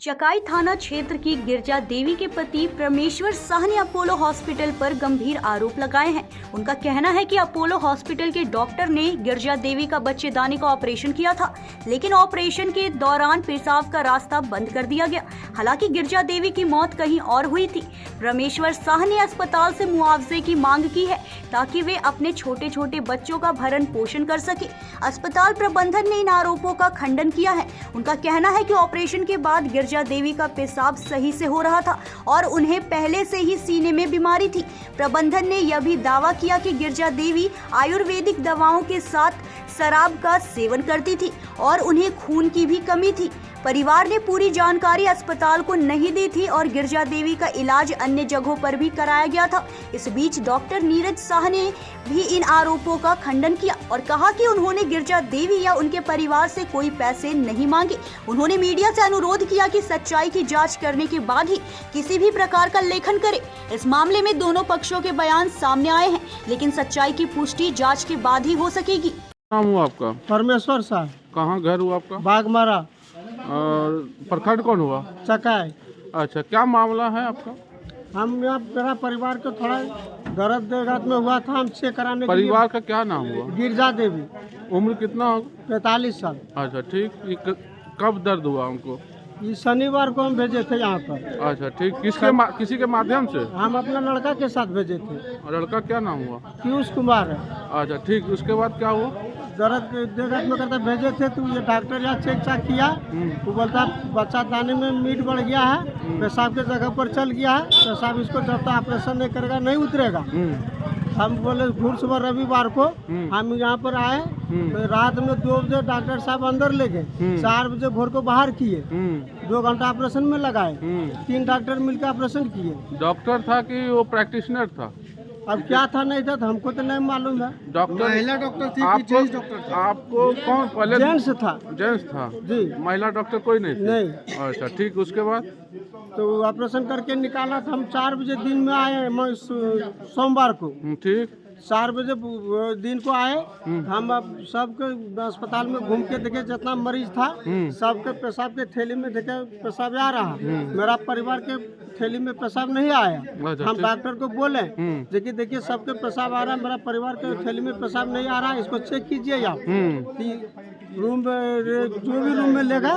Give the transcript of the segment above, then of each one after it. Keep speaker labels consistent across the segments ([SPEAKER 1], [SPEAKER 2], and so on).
[SPEAKER 1] चकाई थाना क्षेत्र की गिरजा देवी के पति परमेश्वर शाह ने अपोलो हॉस्पिटल पर गंभीर आरोप लगाए हैं। उनका कहना है कि अपोलो हॉस्पिटल के डॉक्टर ने गिरजा देवी का बच्चेदानी का ऑपरेशन किया था, लेकिन ऑपरेशन के दौरान पेशाब का रास्ता बंद कर दिया गया। हालांकि गिरजा देवी की मौत कहीं और हुई थी। परमेश्वर शाह ने अस्पताल से मुआवजे की मांग की है ताकि वे अपने छोटे छोटे बच्चों का भरण पोषण कर सके। अस्पताल प्रबंधन ने इन आरोपों का खंडन किया है। उनका कहना है कि ऑपरेशन के बाद गिरजा देवी का पेशाब सही से हो रहा था और उन्हें पहले से ही सीने में बीमारी थी। प्रबंधन ने यह भी दावा किया कि गिरजा देवी आयुर्वेदिक दवाओं के साथ शराब का सेवन करती थी और उन्हें खून की भी कमी थी। परिवार ने पूरी जानकारी अस्पताल को नहीं दी थी और गिरजा देवी का इलाज अन्य जगहों पर भी कराया गया था। इस बीच डॉक्टर नीरज शाह ने भी इन आरोपों का खंडन किया और कहा कि उन्होंने गिरजा देवी या उनके परिवार से कोई पैसे नहीं मांगे। उन्होंने मीडिया से अनुरोध किया कि सच्चाई की जांच करने के बाद ही किसी भी प्रकार का लेखन करे। इस मामले में दोनों पक्षों के बयान सामने आए हैं, लेकिन सच्चाई की पुष्टि जाँच के बाद ही हो सकेगी।
[SPEAKER 2] नाम हुआ आपका?
[SPEAKER 3] परमेश्वर शाह।
[SPEAKER 2] कहाँ घर हुआ आपका?
[SPEAKER 3] बागमारा।
[SPEAKER 2] और प्रखंड कौन हुआ?
[SPEAKER 3] चकाई।
[SPEAKER 2] अच्छा, क्या मामला है आपका?
[SPEAKER 3] हम यहाँ मेरा परिवार को थोड़ा दर्द देगात में हुआ था, हम चेक कराने के लिए।
[SPEAKER 2] परिवार का क्या नाम हुआ?
[SPEAKER 3] गिरजा देवी।
[SPEAKER 2] उम्र कितना होगा?
[SPEAKER 3] 45 साल।
[SPEAKER 2] अच्छा ठीक। ये कब दर्द हुआ उनको?
[SPEAKER 3] ये शनिवार को हम भेजे थे यहाँ पर।
[SPEAKER 2] अच्छा ठीक। किसी के माध्यम से?
[SPEAKER 3] हम अपना लड़का के साथ भेजे थे।
[SPEAKER 2] और लड़का क्या नाम हुआ?
[SPEAKER 3] पीयूष कुमार है।
[SPEAKER 2] अच्छा ठीक। उसके बाद क्या हुआ?
[SPEAKER 3] दर्द देगात में करता भेजे थे तो ये डॉक्टर यहाँ चेक चाक किया। वो बोलता बच्चा दाने में मीट बढ़ गया है, पेशाब के जगह पर चल गया है, पेशाब इसको जब तक ऑपरेशन नहीं करेगा नहीं उतरेगा। हम बोले घूर सुबह रविवार को हम यहाँ पर आए, तो रात में 2 बजे डॉक्टर साहब अंदर ले गए, 4 बजे भोर को बाहर किए, 2 घंटा ऑपरेशन में लगाए, 3 डॉक्टर मिलकर ऑपरेशन किए।
[SPEAKER 2] डॉक्टर था कि वो प्रैक्टिशनर था?
[SPEAKER 3] अब क्या था नहीं था तो हमको तो नहीं मालूम है।
[SPEAKER 2] डॉक्टर महिला डॉक्टर थी कि जेंट्स डॉक्टर था? आपको कौन पहले?
[SPEAKER 3] जेंट्स था।
[SPEAKER 2] जेंट्स था जी। महिला डॉक्टर कोई नहीं थी? नहीं। अच्छा ठीक। उसके बाद
[SPEAKER 3] तो ऑपरेशन करके निकाला था। हम 4 बजे दिन में आए सोमवार को। ठीक। 4 बजे दिन को आए। हम अब सबके अस्पताल में घूम के देखे, जितना मरीज था सबके पेशाब के थैली में देखे पेशाब आ रहा। मेरा परिवार के थैली में पेशाब नहीं आया। हम डॉक्टर को बोले देखिए सबके पेशाब आ रहा है, मेरा परिवार के थैली में पेशाब नहीं आ रहा, इसको चेक कीजिए आप। रूम जो भी रूम में लगा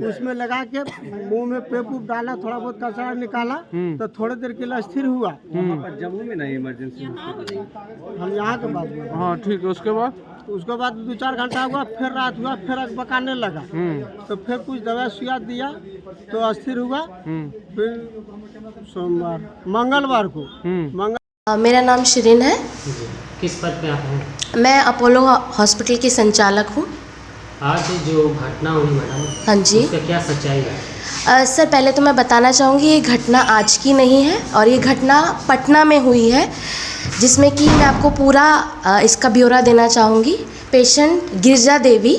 [SPEAKER 3] उसमें लगा के मुंह में पेप डाला, थोड़ा बहुत कचरा निकाला, तो थोड़ी देर के लिए स्थिर हुआ।
[SPEAKER 4] जम्मू में नहीं इमरजेंसी
[SPEAKER 3] हम यहाँ के बाद में।
[SPEAKER 2] हाँ ठीक है। उसके बाद
[SPEAKER 3] 2-4 घंटा हुआ, फिर रात हुआ, फिर बकाने लगा, तो फिर कुछ दवा सुइया दिया तो स्थिर हुआ। फिर सोमवार मंगलवार को
[SPEAKER 5] मेरा नाम शिरीन है।
[SPEAKER 4] किस पद पे आप हैं?
[SPEAKER 5] मैं अपोलो हॉस्पिटल की संचालक हूँ।
[SPEAKER 4] आज जो घटना हुई मैडम,
[SPEAKER 5] हाँ जी,
[SPEAKER 4] उसका क्या सच्चाई है?
[SPEAKER 5] सर पहले तो मैं बताना चाहूँगी ये घटना आज की नहीं है और ये घटना पटना में हुई है, जिसमें कि मैं आपको पूरा इसका ब्यौरा देना चाहूँगी। पेशेंट गिरजा देवी,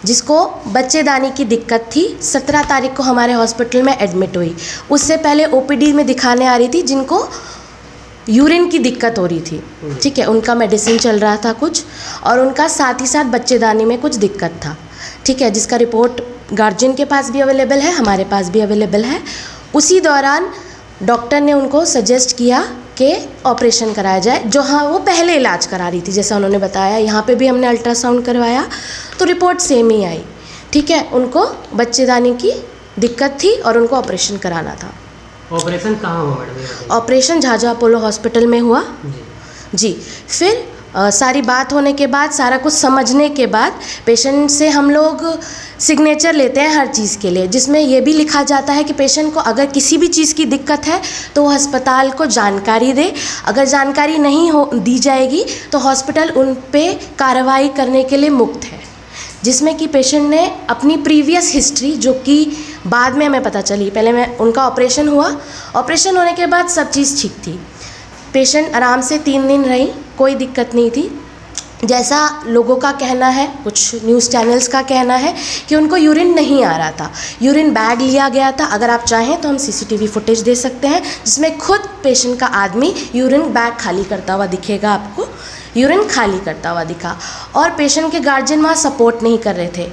[SPEAKER 5] जिसको बच्चेदानी की दिक्कत थी, 17 तारीख को हमारे हॉस्पिटल में एडमिट हुई। उससे पहले ओपीडी में दिखाने आ रही थी, जिनको यूरिन की दिक्कत हो रही थी। ठीक है, उनका मेडिसिन चल रहा था कुछ, और उनका साथ ही साथ बच्चेदानी में कुछ दिक्कत था। ठीक है, जिसका रिपोर्ट गार्जियन के पास भी अवेलेबल है, हमारे पास भी अवेलेबल है। उसी दौरान डॉक्टर ने उनको सजेस्ट किया कि ऑपरेशन कराया जाए, जो हाँ वो पहले इलाज करा रही थी, जैसा उन्होंने बताया। यहाँ पे भी हमने अल्ट्रासाउंड करवाया तो रिपोर्ट सेम ही आई। ठीक है, उनको बच्चेदानी की दिक्कत थी और उनको ऑपरेशन कराना था।
[SPEAKER 4] ऑपरेशन कहाँ हुआ madam?
[SPEAKER 5] Operation Jhajha Apollo hospital में हुआ जी। फिर सारी बात होने के बाद, सारा कुछ समझने के बाद, पेशेंट से हम लोग सिग्नेचर लेते हैं हर चीज़ के लिए, जिसमें ये भी लिखा जाता है कि पेशेंट को अगर किसी भी चीज़ की दिक्कत है तो वो अस्पताल को जानकारी दे। अगर जानकारी नहीं दी जाएगी तो हॉस्पिटल उन पे कार्रवाई करने के लिए मुक्त है। जिसमें कि पेशेंट ने अपनी प्रीवियस हिस्ट्री, जो कि बाद में हमें पता चली, पहले उनका ऑपरेशन हुआ, ऑपरेशन होने के बाद सब चीज़ ठीक थी। पेशेंट आराम से 3 दिन रही, कोई दिक्कत नहीं थी। जैसा लोगों का कहना है, कुछ न्यूज़ चैनल्स का कहना है कि उनको यूरिन नहीं आ रहा था, यूरिन बैग लिया गया था। अगर आप चाहें तो हम सीसीटीवी फुटेज दे सकते हैं, जिसमें खुद पेशेंट का आदमी यूरिन बैग खाली करता हुआ दिखेगा आपको, यूरिन खाली करता हुआ दिखा। और पेशेंट के गार्जियन वहाँ सपोर्ट नहीं कर रहे थे।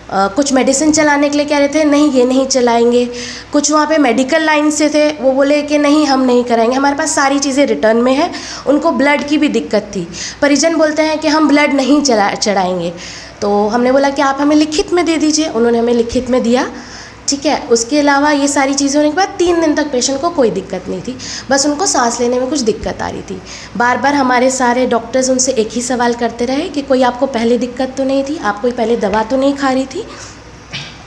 [SPEAKER 5] कुछ मेडिसिन चलाने के लिए कह रहे थे, नहीं ये नहीं चलाएंगे। कुछ वहाँ पे मेडिकल लाइन से थे, वो बोले कि नहीं हम नहीं कराएंगे। हमारे पास सारी चीज़ें रिटर्न में है। उनको ब्लड की भी दिक्कत थी। परिजन बोलते हैं कि हम ब्लड नहीं चढ़ाएंगे। तो हमने बोला कि आप हमें लिखित में दे दीजिए। उन्होंने हमें लिखित में दिया, ठीक है। उसके अलावा ये सारी चीज़ें होने के बाद 3 दिन तक पेशेंट को कोई दिक्कत नहीं थी, बस उनको सांस लेने में कुछ दिक्कत आ रही थी। बार बार हमारे सारे डॉक्टर्स उनसे एक ही सवाल करते रहे कि कोई आपको पहले दिक्कत तो नहीं थी, आप कोई पहले दवा तो नहीं खा रही थी।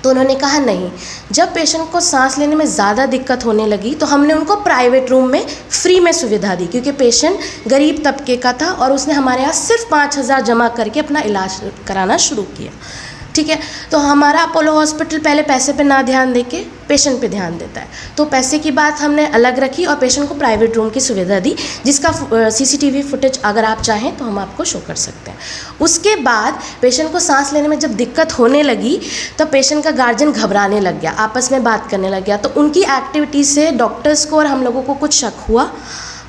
[SPEAKER 5] तो उन्होंने कहा नहीं। जब पेशेंट को सांस लेने में ज़्यादा दिक्कत होने लगी तो हमने उनको प्राइवेट रूम में फ्री में सुविधा दी, क्योंकि पेशेंट गरीब तबके का था और उसने हमारे यहाँ सिर्फ 5,000 जमा करके अपना इलाज कराना शुरू किया, ठीक है। तो हमारा अपोलो हॉस्पिटल पहले पैसे पे ना ध्यान देके पेशेंट पे ध्यान देता है, तो पैसे की बात हमने अलग रखी और पेशेंट को प्राइवेट रूम की सुविधा दी, जिसका CCTV फुटेज अगर आप चाहें तो हम आपको शो कर सकते हैं। उसके बाद पेशेंट को सांस लेने में जब दिक्कत होने लगी तो पेशेंट का गार्जियन घबराने लग गया, आपस में बात करने लग गया। तो उनकी एक्टिविटी से डॉक्टर्स को और हम लोगों को कुछ शक हुआ।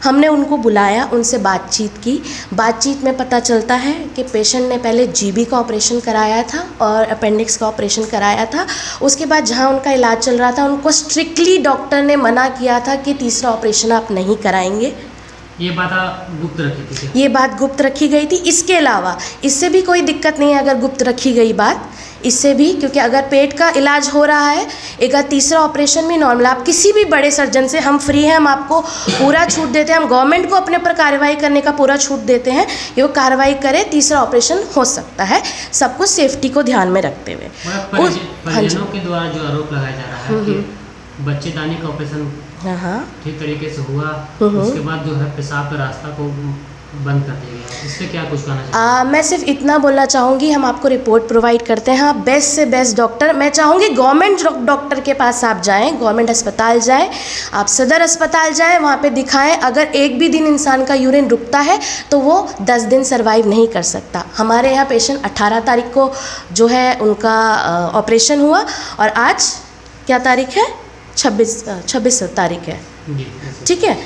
[SPEAKER 5] हमने उनको बुलाया, उनसे बातचीत की। बातचीत में पता चलता है कि पेशेंट ने पहले GB का ऑपरेशन कराया था और अपेंडिक्स का ऑपरेशन कराया था। उसके बाद जहां उनका इलाज चल रहा था उनको स्ट्रिक्टली डॉक्टर ने मना किया था कि तीसरा ऑपरेशन आप नहीं कराएंगे।
[SPEAKER 4] ये बात गुप्त रखी थी?
[SPEAKER 5] ये बात गुप्त रखी गई थी। इसके अलावा इससे भी कोई दिक्कत नहीं है अगर गुप्त रखी गई बात, इससे भी, क्योंकि अगर पेट का इलाज हो रहा है, एक तीसरा ऑपरेशन भी नॉर्मल, आप किसी भी बड़े सर्जन से, हम फ्री हैं, हम आपको पूरा छूट देते हैं। हम गवर्नमेंट को अपने पर कार्रवाई करने का पूरा छूट देते हैं कि वो कार्रवाई करे, तीसरा ऑपरेशन हो सकता है, सब कुछ सेफ्टी को ध्यान में रखते हुए।
[SPEAKER 4] परिजनों के द्वारा जो आरोप लगाया जा रहा है कि बच्चेदानी का ऑपरेशन ठीक तरीके से हुआ, उसके बाद जो है पेशाब का रास्ता को बंद कर दिया गया, इस पे क्या कुछ कहना चाहिए?
[SPEAKER 5] मैं सिर्फ इतना बोलना चाहूँगी, हम आपको रिपोर्ट प्रोवाइड करते हैं। हाँ, बेस्ट से बेस्ट डॉक्टर, मैं चाहूँगी गवर्नमेंट डॉक्टर के पास आप जाएं, गवर्नमेंट अस्पताल जाएं, आप सदर अस्पताल जाएं, वहाँ पे दिखाएं। अगर एक भी दिन इंसान का यूरिन रुकता है तो वो 10 दिन सर्वाइव नहीं कर सकता। हमारे यहाँ पेशेंट 18 तारीख को जो है उनका ऑपरेशन हुआ और आज क्या तारीख है? 26 तारीख है, ठीक है,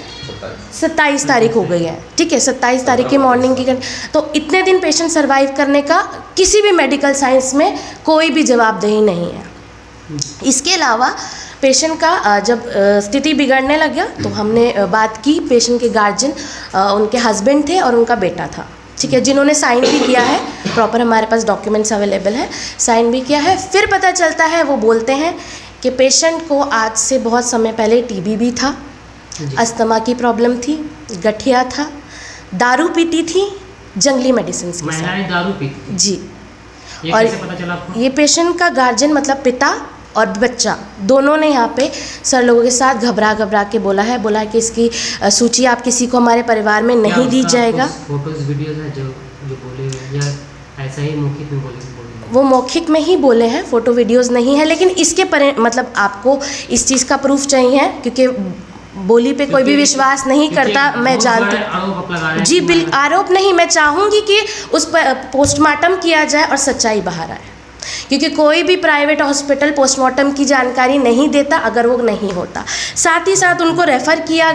[SPEAKER 5] 27 तारीख हो गई है, ठीक है। 27 तारीख की मॉर्निंग की, तो इतने दिन पेशेंट सरवाइव करने का किसी भी मेडिकल साइंस में कोई भी जवाबदेही नहीं है। इसके अलावा पेशेंट का जब स्थिति बिगड़ने लग गया तो हमने बात की, पेशेंट के गार्जियन उनके हस्बैंड थे और उनका बेटा था, ठीक है, जिन्होंने साइन भी किया है, प्रॉपर हमारे पास डॉक्यूमेंट्स अवेलेबल है, साइन भी किया है। फिर पता चलता है, वो बोलते हैं कि पेशेंट को आज से बहुत समय पहले TB भी था, अस्थमा की प्रॉब्लम थी, गठिया था, दारू पीती थी, जंगली मेडिसिन के साथ।
[SPEAKER 4] महिलाएं दारू पीती
[SPEAKER 5] जी।
[SPEAKER 4] ये
[SPEAKER 5] और
[SPEAKER 4] कैसे पता चला आपको?
[SPEAKER 5] ये पेशेंट का गार्जियन मतलब पिता और बच्चा दोनों ने यहाँ पे सर लोगों के साथ घबरा के बोला है कि इसकी सूची आप किसी को हमारे परिवार में नहीं दी जाएगा।
[SPEAKER 4] फोटोज वीडियोज है जो बोले या ऐसा ही मौखिक में बोले?
[SPEAKER 5] वो मौखिक में ही बोले हैं, फ़ोटो वीडियोज़ नहीं है, लेकिन इसके मतलब आपको इस चीज़ का प्रूफ चाहिए, क्योंकि बोली पे कोई भी विश्वास नहीं करता, मैं जानती हूँ जी। आरोप नहीं, मैं चाहूँगी कि उस पर पोस्टमार्टम किया जाए और सच्चाई बाहर आए, क्योंकि कोई भी प्राइवेट हॉस्पिटल पोस्टमार्टम की जानकारी नहीं देता अगर वो नहीं होता। साथ ही साथ उनको रेफ़र किया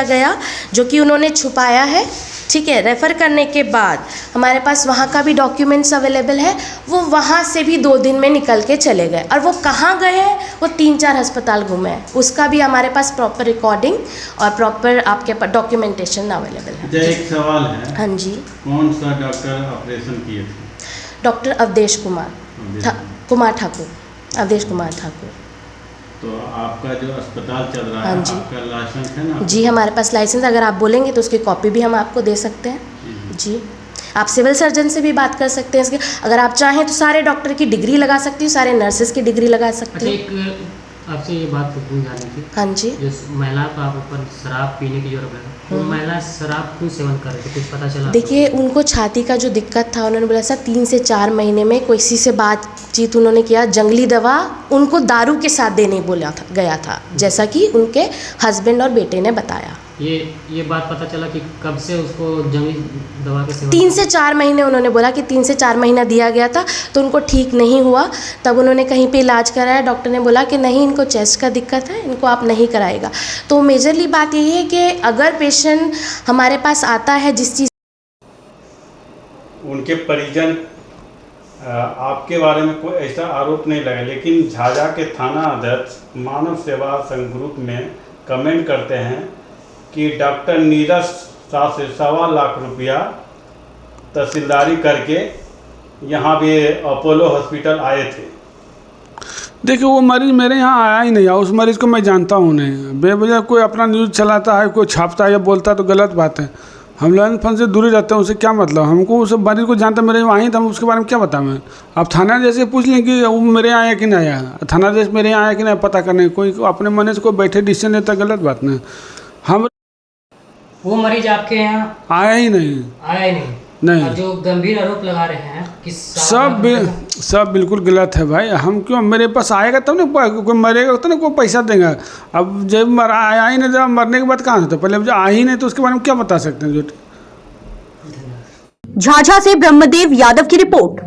[SPEAKER 5] गया, जो कि उन्होंने छुपाया है, ठीक है। रेफ़र करने के बाद हमारे पास वहाँ का भी डॉक्यूमेंट्स अवेलेबल है। वो वहाँ से भी 2 दिन में निकल के चले गए, और वो कहाँ गए हैं, वो 3-4 अस्पताल घूमे हैं, उसका भी हमारे पास प्रॉपर रिकॉर्डिंग और प्रॉपर आपके पास डॉक्यूमेंटेशन अवेलेबल है।
[SPEAKER 6] एक सवाल है,
[SPEAKER 5] हाँ जी।
[SPEAKER 6] कौन सा डॉक्टर ऑपरेशन किए थे?
[SPEAKER 5] डॉक्टर अवधेश कुमार ठाकुर।
[SPEAKER 6] तो आपका जो अस्पताल चल रहा
[SPEAKER 5] हाँ
[SPEAKER 6] है,
[SPEAKER 5] जी।
[SPEAKER 6] आपका लाइसेंस है ना?
[SPEAKER 5] जी, हमारे पास लाइसेंस, अगर आप बोलेंगे तो उसकी कॉपी भी हम आपको दे सकते हैं जी। आप सिविल सर्जन से भी बात कर सकते हैं इसके, अगर आप चाहें तो सारे डॉक्टर की डिग्री लगा सकती हूँ, सारे नर्सेज की डिग्री लगा सकती हूँ।
[SPEAKER 4] एक आपसे ये बात जानी थी,
[SPEAKER 5] हाँ जी।
[SPEAKER 4] जो महिला का ऊपर शराब पीने की जो आरोप लगा, वो महिला शराब क्यों सेवन कर रही थी, कुछ पता चला?
[SPEAKER 5] देखिए, उनको छाती का जो दिक्कत था, उन्होंने बोला था 3 से 4 महीने में किसी से बातचीत उन्होंने किया, जंगली दवा उनको दारू के साथ देने गया था, जैसा कि उनके हस्बैंड और बेटे ने बताया।
[SPEAKER 4] ये बात पता चला कि कब से उसको जंगली दवा के सेवन?
[SPEAKER 5] 3 से 4 महीने उन्होंने बोला कि 3 से 4 महीना दिया गया था, तो उनको ठीक नहीं हुआ, तब उन्होंने कहीं पे इलाज कराया, डॉक्टर ने बोला कि नहीं, इनको चेस्ट का दिक्कत है, इनको आप नहीं कराएगा। तो मेजरली बात यही है कि अगर पेशेंट हमारे पास आता है जिस चीज़,
[SPEAKER 6] उनके परिजन आपके बारे में कोई ऐसा आरोप नहीं लगा, लेकिन झाझा के थाना अध्यक्ष मानव सेवा संघ ग्रुप में कमेंट करते हैं कि डॉक्टर नीरज शाह से 1.25 लाख रुपया तहसीलदारी करके यहाँ भी अपोलो हॉस्पिटल आए थे।
[SPEAKER 2] देखिए वो मरीज़ मेरे यहाँ आया ही नहीं है, उस मरीज़ को मैं जानता हूँ नहीं। बेवजह कोई अपना न्यूज़ चलाता है, कोई छापता है या बोलता है तो गलत बात है। हम लोग फन से दूरी रहते हैं, उससे क्या मतलब, हमको उस मरीज़ को जानता, मेरे वहाँ ही था, हम उसके बारे में क्या बताऊँ मैं। आप थाना जैसे पूछ लें कि वो मेरे यहाँ आया कि नहीं आया, थाना जैसे मेरे यहाँ आया कि नहीं पता करने, कोई अपने मन से कोई बैठे डिसीजन लेता, गलत बात नहीं। हम
[SPEAKER 4] वो मरीज आपके यहाँ
[SPEAKER 2] आया ही नहीं,
[SPEAKER 4] आया ही नहीं।
[SPEAKER 2] नहीं।
[SPEAKER 4] और जो गंभीर आरोप लगा रहे हैं कि
[SPEAKER 2] सब बिल्कुल गलत है भाई। हम क्यों, मेरे पास आएगा तब ना कोई मरेगा तो ना कोई पैसा देगा। अब जब आया ही नहीं, जब मरने के बाद कहाँ होता, पहले जब आ ही नहीं तो उसके बारे में क्या बता सकते हैं। जो
[SPEAKER 1] झाझा से ब्रह्मदेव यादव की रिपोर्ट।